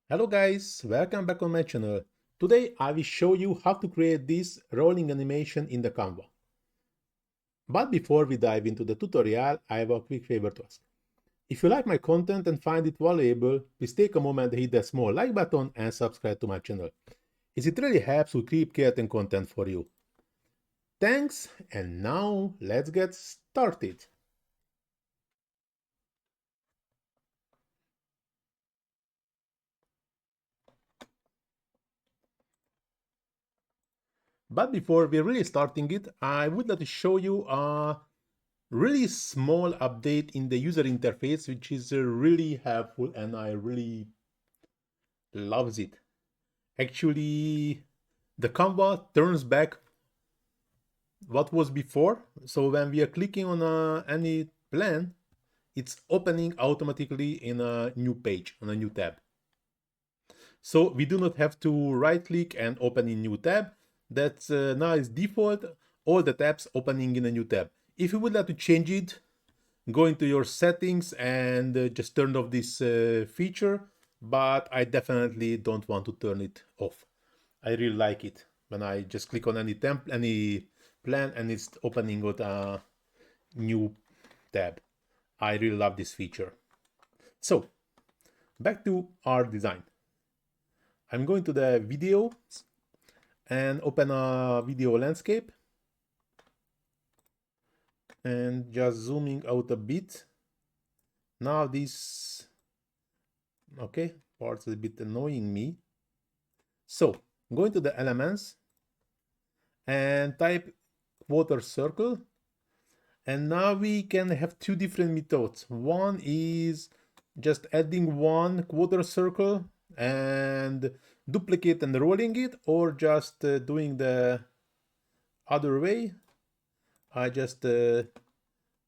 Hello guys, welcome back on my channel. Today I will show you how to create this rolling animation in the Canva. But before we dive into the tutorial, I have a quick favor to ask. If you like my content and find it valuable, please take a moment to hit the small like button and subscribe to my channel, as it really helps to keep creating content for you. Thanks, and now let's get started. But before we're really starting it, I would like to show you a really small update in the user interface, which is really helpful and I really loves it. Actually, the Canva turns back what was before. So when we are clicking on any plan, it's opening automatically in a new page, on a new tab. So we do not have to right click and open in new tab. That's now is default, all the tabs opening in a new tab. If you would like to change it, go into your settings and just turn off this feature, but I definitely don't want to turn it off. I really like it when I just click on any plan and it's opening with a new tab. I really love this feature. So back to our design. I'm going to the video and open a video landscape and just zooming out a bit. Now this, okay, part's a bit annoying me. So go into the elements and type quarter circle. And now we can have two different methods. One is just adding one quarter circle and duplicate and rolling it, or just doing the other way. I just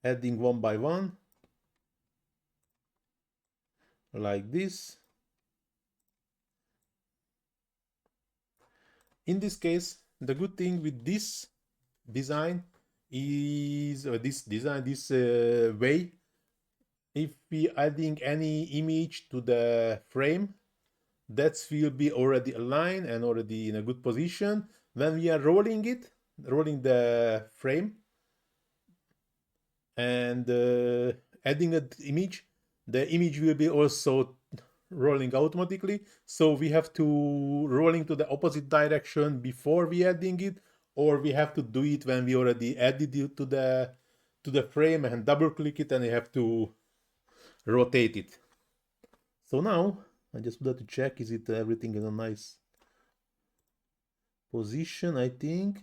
adding one by one like this. In this case, the good thing with this design is this way, if we adding any image to the frame, that will be already aligned and already in a good position. When we are rolling the frame and adding an image, the image will be also rolling automatically. So we have to rolling to the opposite direction before we adding it, or we have to do it when we already added it to the frame and double click it and you have to rotate it. So now I just would like to check, is it everything in a nice position? I think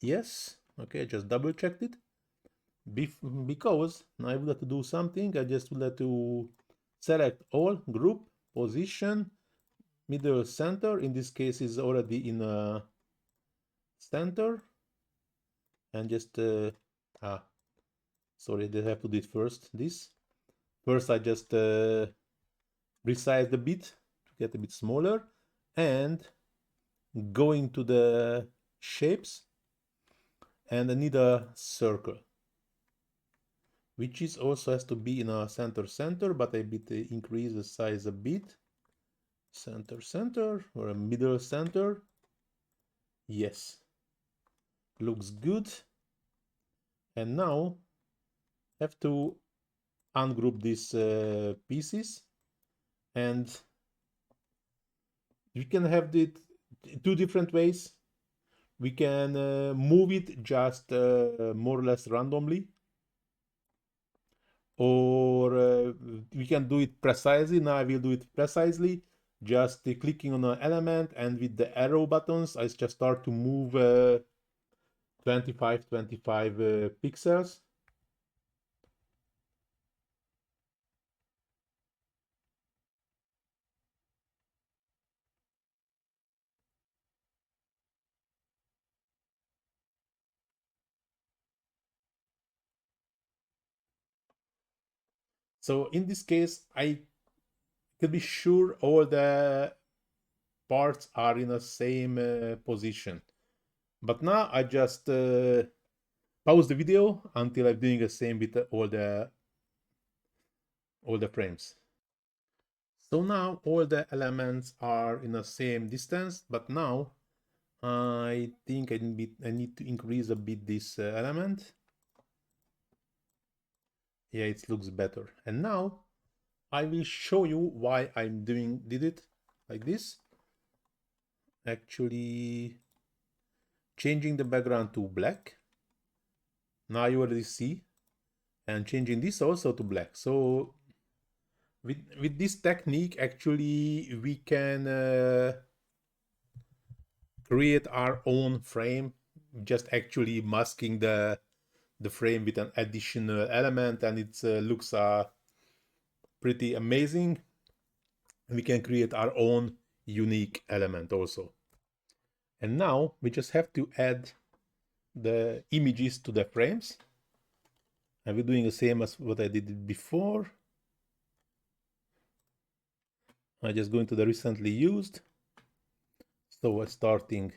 yes. Okay, just double checked it. Because now I would like to do something. I just would like to select all, group, position, middle, center. In this case is already in a center, and just sorry, they have to do it first. This first I just resize the bit to get a bit smaller, and going to the shapes, and I need a circle, which is also has to be in a center, but I bit increase the size a bit. Center or a middle center. Yes, looks good. And now have to ungroup these pieces, and we can have it two different ways. We can move it just more or less randomly, or we can do it precisely. Now I will do it precisely, just clicking on an element, and with the arrow buttons I just start to move 25 pixels. So in this case, I can be sure all the parts are in the same position. But now I just pause the video until I'm doing the same with all the frames. So now all the elements are in the same distance, but now I think I need to increase a bit this element. Yeah, it looks better. And now I will show you why did it like this. Actually changing the background to black. Now you already see, and changing this also to black. So with this technique, actually we can create our own frame, just actually masking the frame with an additional element, and it looks pretty amazing. We can create our own unique element also. And now we just have to add the images to the frames, and we're doing the same as what I did before. I just go into the recently used, so we're starting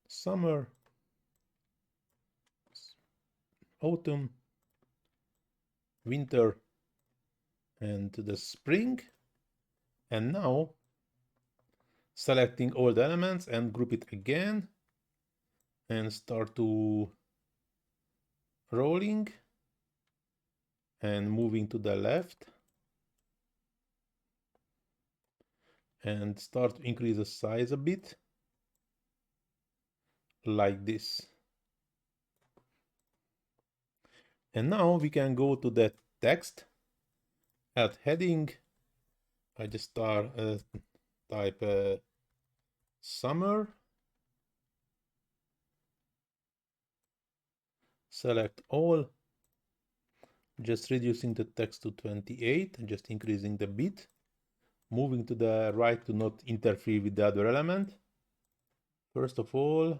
summer, autumn, winter, and the spring. And now selecting all the elements and group it again and start to rolling and moving to the left and start to increase the size a bit like this. And now we can go to the text, add heading. I just start type summer, select all, just reducing the text to 28 and just increasing the bit, moving to the right to not interfere with the other element. First of all,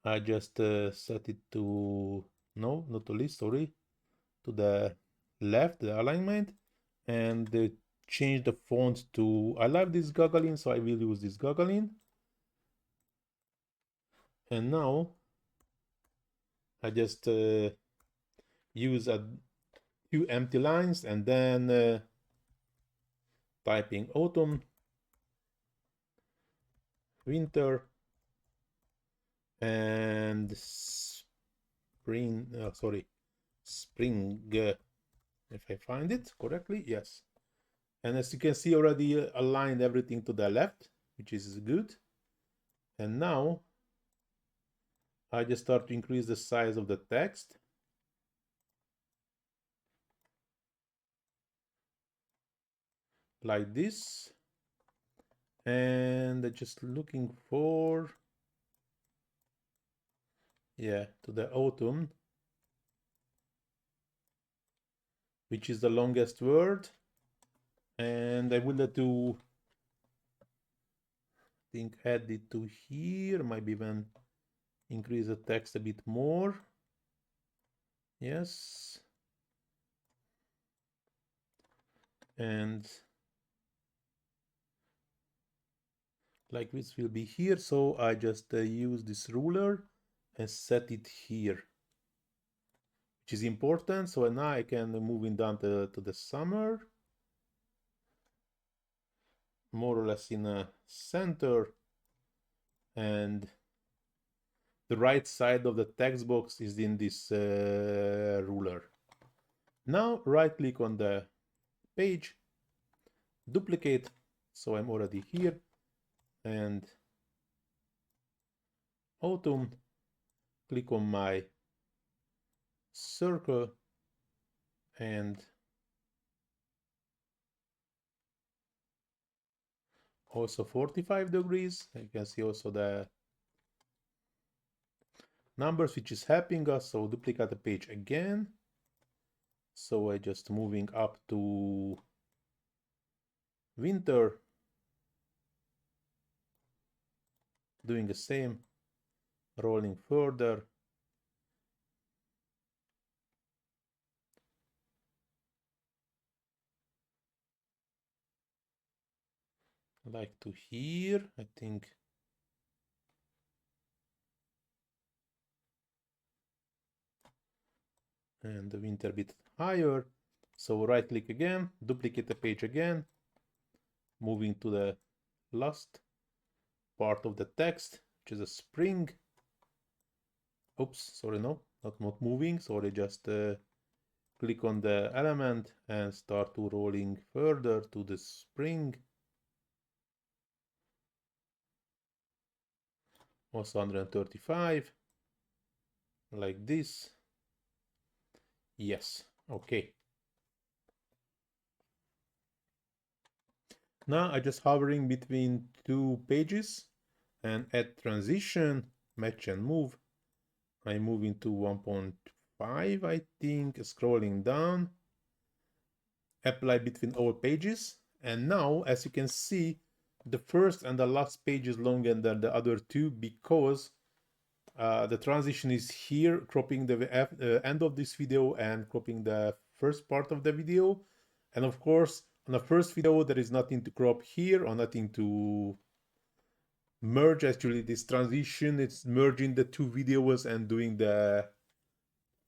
I just set it to, no, not to list, sorry, to the left, the alignment, and change the font to, I like this Gagarin, so I will use this Gagarin. And now I just use a few empty lines and then typing autumn, winter, and spring, spring, if I find it correctly, yes. And as you can see, already aligned everything to the left, which is good. And now I just start to increase the size of the text. Like this. And just looking for, yeah, to the autumn, which is the longest word. And I would like to add it to here, maybe even increase the text a bit more. Yes. And like this will be here, so I just use this ruler and set it here, which is important. So now I can move it down to the summer, more or less in a center, and the right side of the text box is in this ruler. Now right click on the page, duplicate, so I'm already here, and autumn, click on my circle and also 45 degrees. You can see also the numbers which is helping us. So duplicate the page again. So I just moving up to winter, doing the same, rolling further. Like to here, I think and the winter bit higher. So right click again, duplicate the page again, moving to the last part of the text, which is a spring. Oops, sorry, no, not moving, sorry, just click on the element and start to rolling further to the spring. Also 135, like this. Yes, okay. Now I just hovering between two pages and add transition, match and move. I'm moving to 1.5, I think, scrolling down, apply between all pages. And now, as you can see, the first and the last page is longer than the other two because the transition is here, cropping the end of this video and cropping the first part of the video. And of course, on the first video, there is nothing to crop here or nothing to merge. Actually, this transition, it's merging the two videos and doing the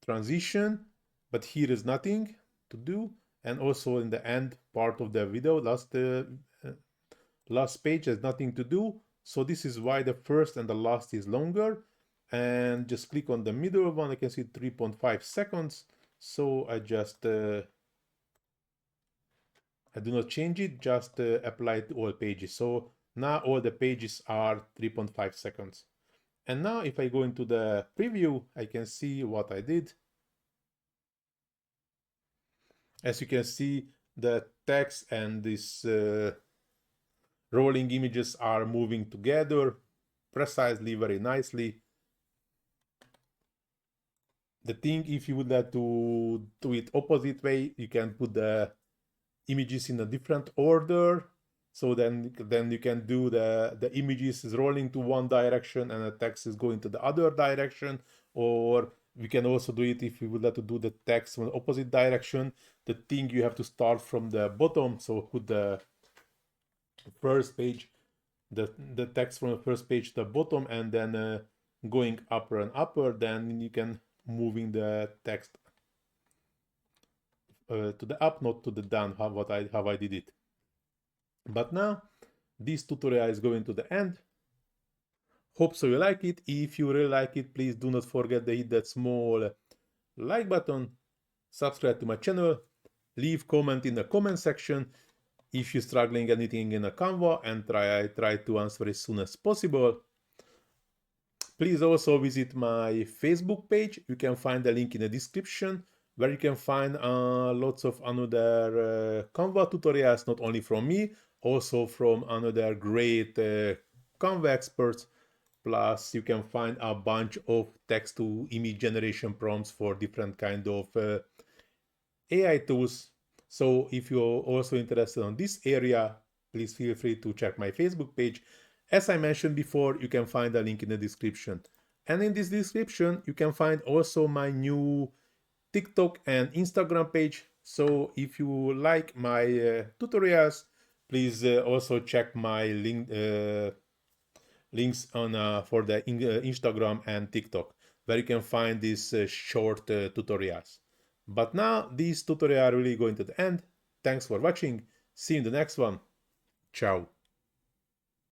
transition, but here is nothing to do. And also in the end part of the video, last page has nothing to do. So this is why the first and the last is longer. And just click on the middle one. I can see 3.5 seconds. So I just I do not change it, just apply it to all pages. So now all the pages are 3.5 seconds. And now if I go into the preview, I can see what I did. As you can see, the text and this rolling images are moving together precisely, very nicely. The thing, if you would like to do it opposite way, you can put the images in a different order. So then you can do the images is rolling to one direction and the text is going to the other direction. Or we can also do it if you would like to do the text from the opposite direction. The thing, you have to start from the bottom. So put the first page, the text from the first page to the bottom, and then going upper and upper, then you can moving the text to the up, not to the down, how I did it. But now this tutorial is going to the end. Hope so you like it. If you really like it, please do not forget to hit that small like button, subscribe to my channel, leave comment in the comment section if you're struggling anything in a Canva, and I try to answer as soon as possible. Please also visit my Facebook page. You can find the link in the description, where you can find lots of another Canva tutorials, not only from me, also from another great Canva experts. Plus, you can find a bunch of text to image generation prompts for different kind of AI tools. So if you're also interested in this area, please feel free to check my Facebook page. As I mentioned before, you can find a link in the description. And in this description, you can find also my new TikTok and Instagram page. So if you like my tutorials, please also check my links on for the Instagram and TikTok, where you can find these short tutorials. But now this tutorial really going to the end. Thanks for watching. See you in the next one. Ciao.